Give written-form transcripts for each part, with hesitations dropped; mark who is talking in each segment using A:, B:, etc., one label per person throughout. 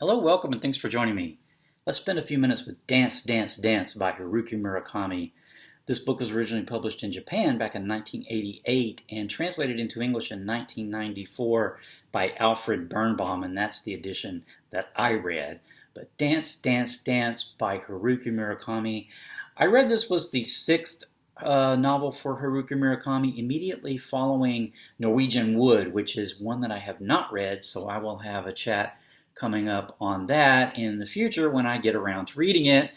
A: Hello, welcome, and thanks for joining me. Let's spend a few minutes with Dance, Dance, Dance by Haruki Murakami. This book was originally published in Japan back in 1988 and translated into English in 1994 by Alfred Birnbaum, and that's the edition that I read. But Dance, Dance, Dance by Haruki Murakami. I read this was the sixth novel for Haruki Murakami immediately following Norwegian Wood, which is one that I have not read, so I will have a chat coming up on that in the future when I get around to reading it.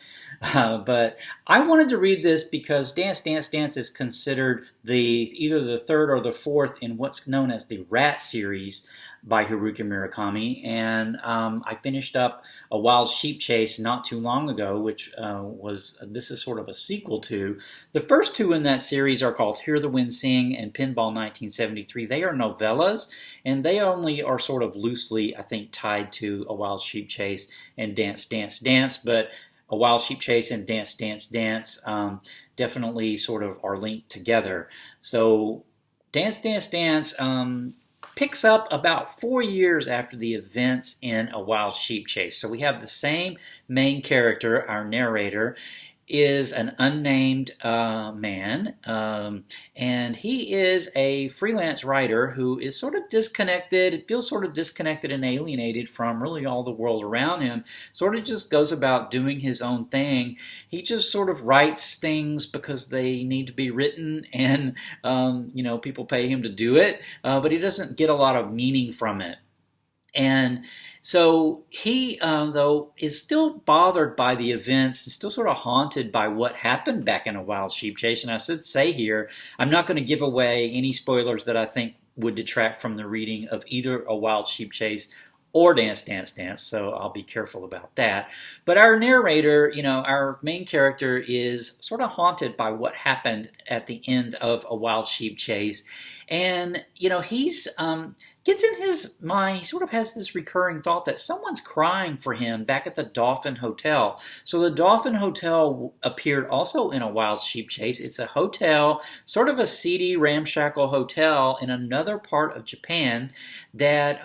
A: But I wanted to read this because Dance, Dance, Dance is considered either the third or the fourth in what's known as the Rat series by Haruki Murakami, and I finished up A Wild Sheep Chase not too long ago, which this is sort of a sequel to. The first two in that series are called Hear the Wind Sing and Pinball 1973. They are novellas, and they only are sort of loosely, I think, tied to A Wild Sheep Chase and Dance, Dance, Dance, but A Wild Sheep Chase and Dance, Dance, Dance definitely sort of are linked together. So Dance, Dance, Dance picks up about 4 years after the events in A Wild Sheep Chase. So we have the same main character, our narrator, is an unnamed man, and he is a freelance writer who is sort of disconnected. It feels sort of disconnected and alienated from really all the world around him. Sort of just goes about doing his own thing. He just sort of writes things because they need to be written, and people pay him to do it, but he doesn't get a lot of meaning from it. And so he, though, is still bothered by the events and still sort of haunted by what happened back in A Wild Sheep Chase. And I should say here, I'm not going to give away any spoilers that I think would detract from the reading of either A Wild Sheep Chase or Dance, Dance, Dance, so I'll be careful about that. But our narrator, our main character, is sort of haunted by what happened at the end of A Wild Sheep Chase. And, he's gets in his mind, he sort of has this recurring thought that someone's crying for him back at the Dolphin Hotel. So the Dolphin Hotel appeared also in A Wild Sheep Chase. It's a hotel, sort of a seedy, ramshackle hotel in another part of Japan that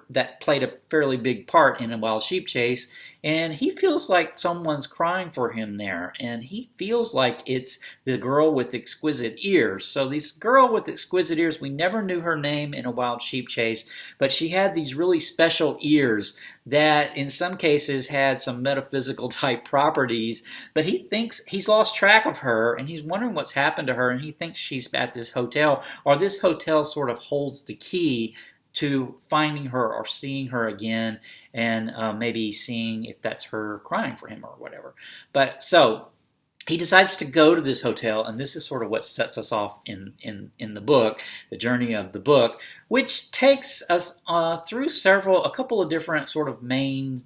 A: that played a fairly big part in A Wild Sheep Chase, and he feels like someone's crying for him there, and he feels like it's the girl with exquisite ears. So this girl with exquisite ears, we never knew her name in A Wild Sheep Chase, but she had these really special ears that in some cases had some metaphysical type properties, but he thinks he's lost track of her, and he's wondering what's happened to her, and he thinks she's at this hotel, or this hotel sort of holds the key to finding her or seeing her again, and maybe seeing if that's her crying for him or whatever. But so he decides to go to this hotel, and this is sort of what sets us off in the book, the journey of the book, which takes us through a couple of different sort of main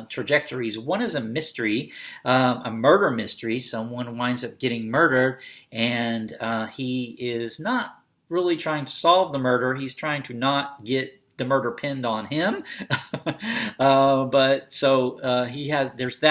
A: trajectories. One is a mystery, a murder mystery. Someone winds up getting murdered, and he is not really trying to solve the murder. He's trying to not get the murder pinned on him. There's that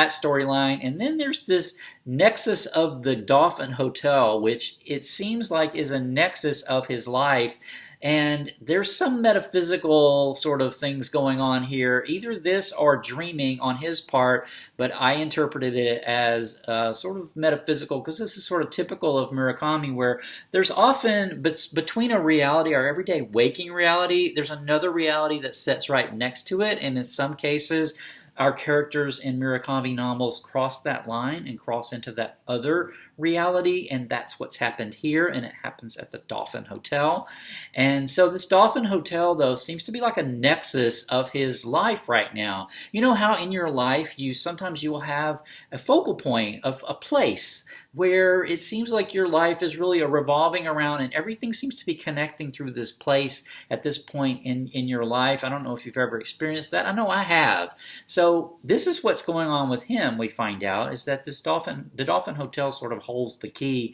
A: storyline, and then there's this Nexus of the Dolphin Hotel, which it seems like is a nexus of his life. And there's some metaphysical sort of things going on here, either this or dreaming on his part, but I interpreted it as sort of metaphysical because this is sort of typical of Murakami, where there's often, between a reality, our everyday waking reality, there's another reality that sits right next to it, and in some cases, our characters in Murakami novels cross that line and cross into that other reality, and that's what's happened here, and it happens at the Dolphin Hotel. And so this Dolphin Hotel, though, seems to be like a nexus of his life right now. You know how in your life sometimes you will have a focal point of a place where it seems like your life is really revolving around, and everything seems to be connecting through this place at this point in your life. I don't know if you've ever experienced that. I know I have. So this is what's going on with him, we find out, is that the Dolphin Hotel sort of holds the key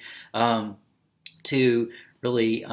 A: to really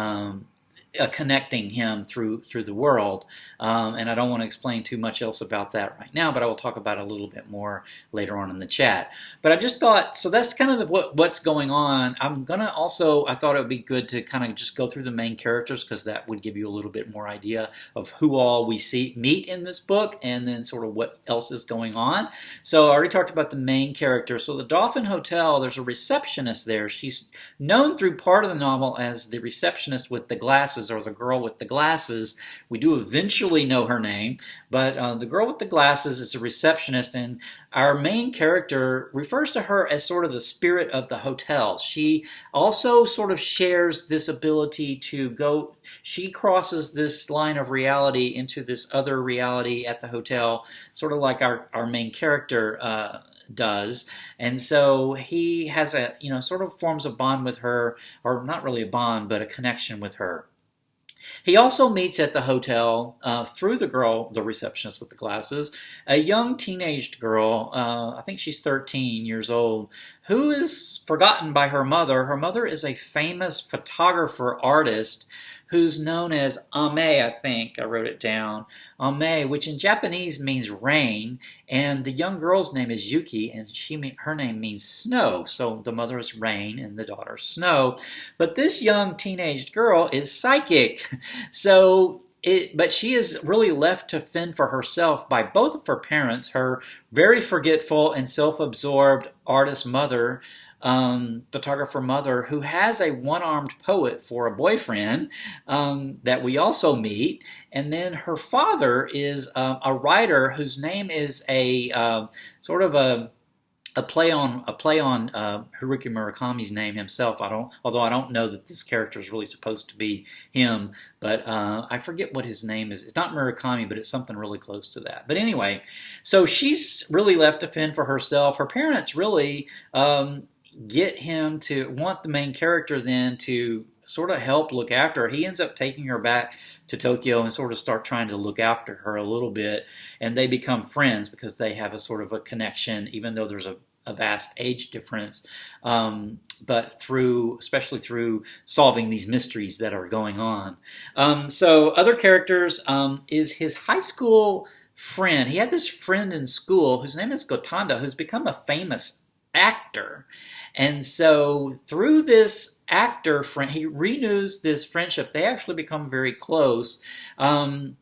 A: connecting him through the world, and I don't want to explain too much else about that right now, but I will talk about it a little bit more later on in the chat. But I just thought, so that's kind of what's going on. I thought it would be good to kind of just go through the main characters, because that would give you a little bit more idea of who all we meet in this book, and then sort of what else is going on. So I already talked about the main character. So the Dolphin Hotel, there's a receptionist there. She's known through part of the novel as the receptionist with the glasses, or the girl with the glasses. We do eventually know her name, but the girl with the glasses is a receptionist, and our main character refers to her as sort of the spirit of the hotel. She also sort of shares this ability to go, she crosses this line of reality into this other reality at the hotel, sort of like our main character does. And so he has sort of forms a bond with her, or not really a bond, but a connection with her. He also meets at the hotel, through the girl, the receptionist with the glasses, a young teenaged girl, I think she's 13 years old, who is forgotten by her mother. Her mother is a famous photographer artist who's known as Ame, I think, I wrote it down, Ame, which in Japanese means rain, and the young girl's name is Yuki, and her name means snow, so the mother is rain and the daughter snow. But this young teenaged girl is psychic, but she is really left to fend for herself by both of her parents, her very forgetful and self-absorbed artist mother, photographer mother, who has a one-armed poet for a boyfriend that we also meet, and then her father is a writer whose name is a sort of a play on Haruki Murakami's name himself. Although I don't know that this character is really supposed to be him, but I forget what his name is. It's not Murakami, but it's something really close to that. But anyway, so she's really left to fend for herself. Her parents really get him to want the main character then to sort of help look after her. He ends up taking her back to Tokyo and sort of start trying to look after her a little bit, and they become friends because they have a sort of a connection, even though there's a vast age difference, but especially through solving these mysteries that are going on. So other characters is his high school friend. He had this friend in school whose name is Gotanda, who's become a famous actor. And so through this actor friend, he renews this friendship. They actually become very close. And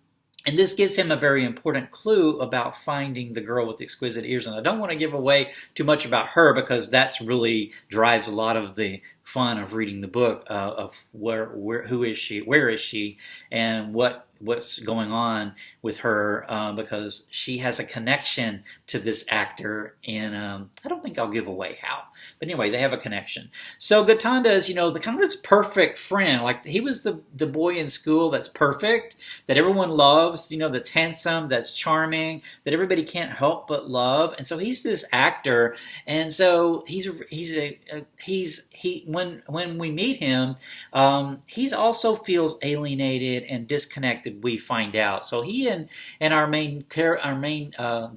A: this gives him a very important clue about finding the girl with the exquisite ears. And I don't want to give away too much about her, because that's really drives a lot of the fun of reading the book, of who is she, where is she, and what's going on with her, because she has a connection to this actor, and I don't think I'll give away how. But anyway, they have a connection. So Gotanda is, the kind of this perfect friend. Like, he was the boy in school that's perfect, that everyone loves, that's handsome, that's charming, that everybody can't help but love. And so he's this actor, and so when we meet him, he also feels alienated and disconnected, we find out. So he and the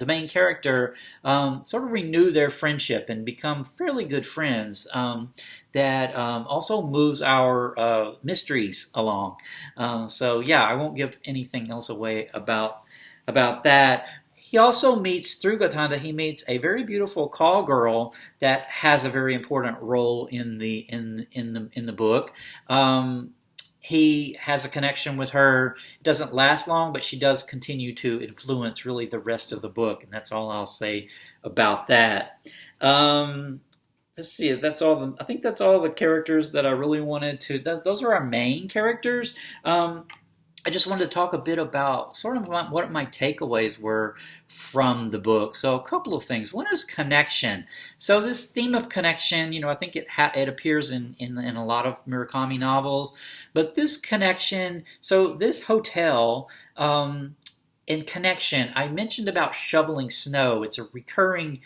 A: main character sort of renew their friendship and become fairly good friends. That also moves our mysteries along. So yeah, I won't give anything else away about that. He also meets, through Gotanda, he meets a very beautiful call girl that has a very important role in the book. He has a connection with her. It doesn't last long, but she does continue to influence really the rest of the book, and that's all I'll say about that. Let's see. I think that's all the characters that I really wanted to. Those are our main characters. I just wanted to talk a bit about sort of what my takeaways were from the book. So a couple of things. One is connection. So this theme of connection, I think it appears in a lot of Murakami novels. But this connection, so this hotel in connection, I mentioned about shoveling snow. It's a recurring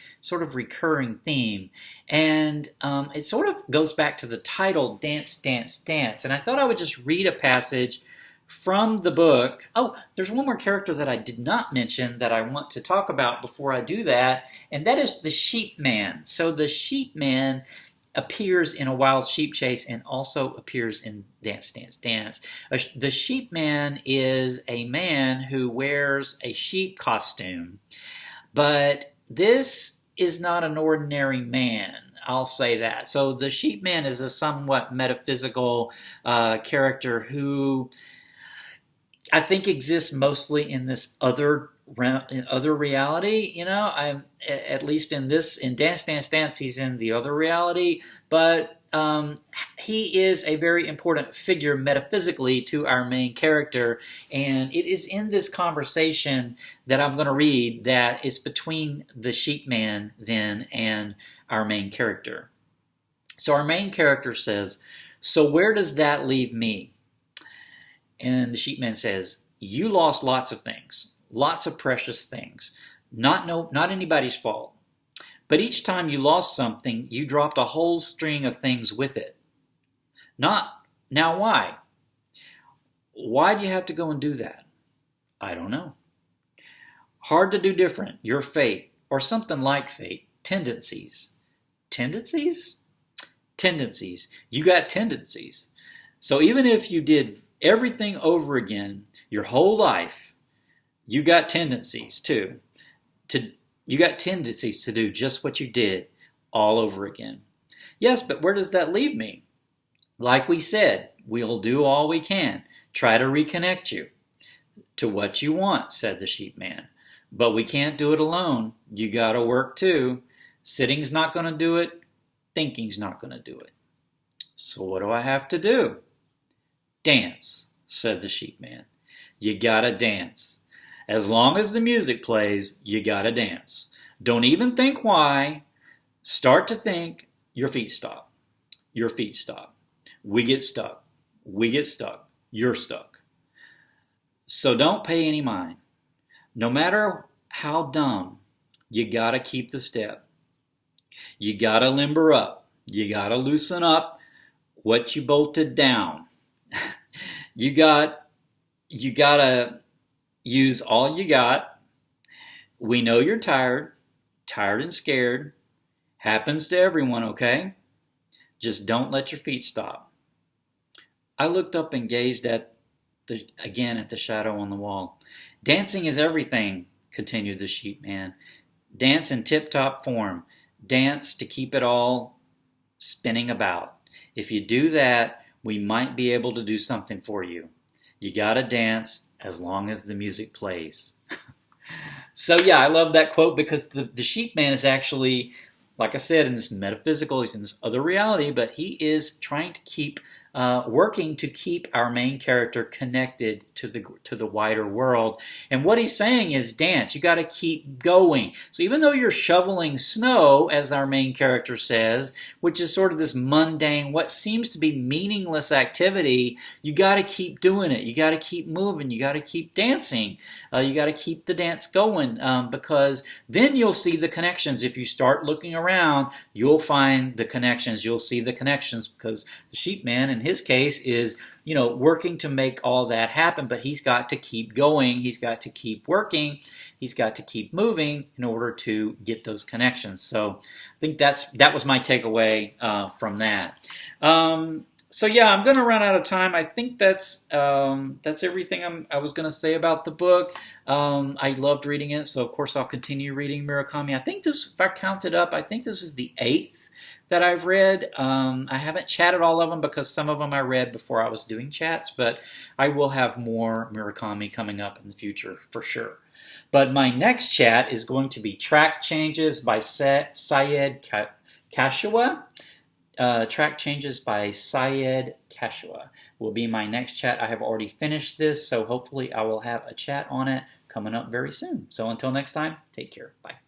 A: theme. And it sort of goes back to the title, Dance, Dance, Dance. And I thought I would just read a passage from the book. Oh, there's one more character that I did not mention that I want to talk about before I do that, and that is the sheep man. So the sheep man appears in A Wild Sheep Chase and also appears in Dance, Dance, Dance. The sheep man is a man who wears a sheep costume, but this is not an ordinary man. I'll say that. So the sheep man is a somewhat metaphysical character who I think exists mostly in this other reality. I'm at least in Dance Dance Dance, he's in the other reality, but he is a very important figure metaphysically to our main character, and it is in this conversation that I'm going to read that is between the sheep man then and our main character. So our main character says, "So where does that leave me?" And the sheep man says, "You lost lots of things. Lots of precious things. Not anybody's fault. But each time you lost something, you dropped a whole string of things with it. Now why? Why do you have to go and do that? I don't know. Hard to do different. Your fate, or something like fate. Tendencies. Tendencies? Tendencies. You got tendencies. So even if you did everything over again your whole life, you got tendencies too. You got tendencies to do just what you did all over again. Yes, but where does that leave me? Like we said, we'll do all we can. Try to reconnect you to what you want," said the sheep man. "But we can't do it alone. You got to work too. Sitting's not going to do it. Thinking's not going to do it. So what do I have to do?" "Dance," said the sheep man. "You got to dance. As long as the music plays, you gotta dance. Don't even think why. Start to think, your feet stop. Your feet stop. We get stuck. We get stuck. You're stuck. So don't pay any mind. No matter how dumb, you gotta keep the step. You gotta limber up. You gotta loosen up what you bolted down. You gotta use all you got. We know you're tired and scared. Happens to everyone, okay? Just don't let your feet stop." I looked up and gazed again at the shadow on the wall. "Dancing is everything," continued the sheep man. "Dance in tip-top form. Dance to keep it all spinning about. If you do that, we might be able to do something for you. You gotta dance as long as the music plays." So yeah, I love that quote because the sheep man is actually, like I said, in this metaphysical, he's in this other reality, but he is trying to keep working to keep our main character connected to the wider world. And what he's saying is dance. You got to keep going. So even though you're shoveling snow, as our main character says, which is sort of this mundane, what seems to be meaningless activity, you got to keep doing it. You got to keep moving. You got to keep dancing. You got to keep the dance going because then you'll see the connections. If you start looking around, you'll find the connections. You'll see the connections because the sheep man, in his case, is working to make all that happen, but he's got to keep going. He's got to keep working. He's got to keep moving in order to get those connections. So I think that was my takeaway from that. So yeah, I'm going to run out of time. I think that's everything I was going to say about the book. I loved reading it, so of course I'll continue reading Murakami. I think this, if I counted up, I think this is the 8th that I've read. I haven't chatted all of them because some of them I read before I was doing chats, but I will have more Murakami coming up in the future for sure. But my next chat is going to be Track Changes by Syed Kashua. Track Changes by Syed Kashua will be my next chat. I have already finished this, so hopefully I will have a chat on it coming up very soon. So until next time, take care. Bye.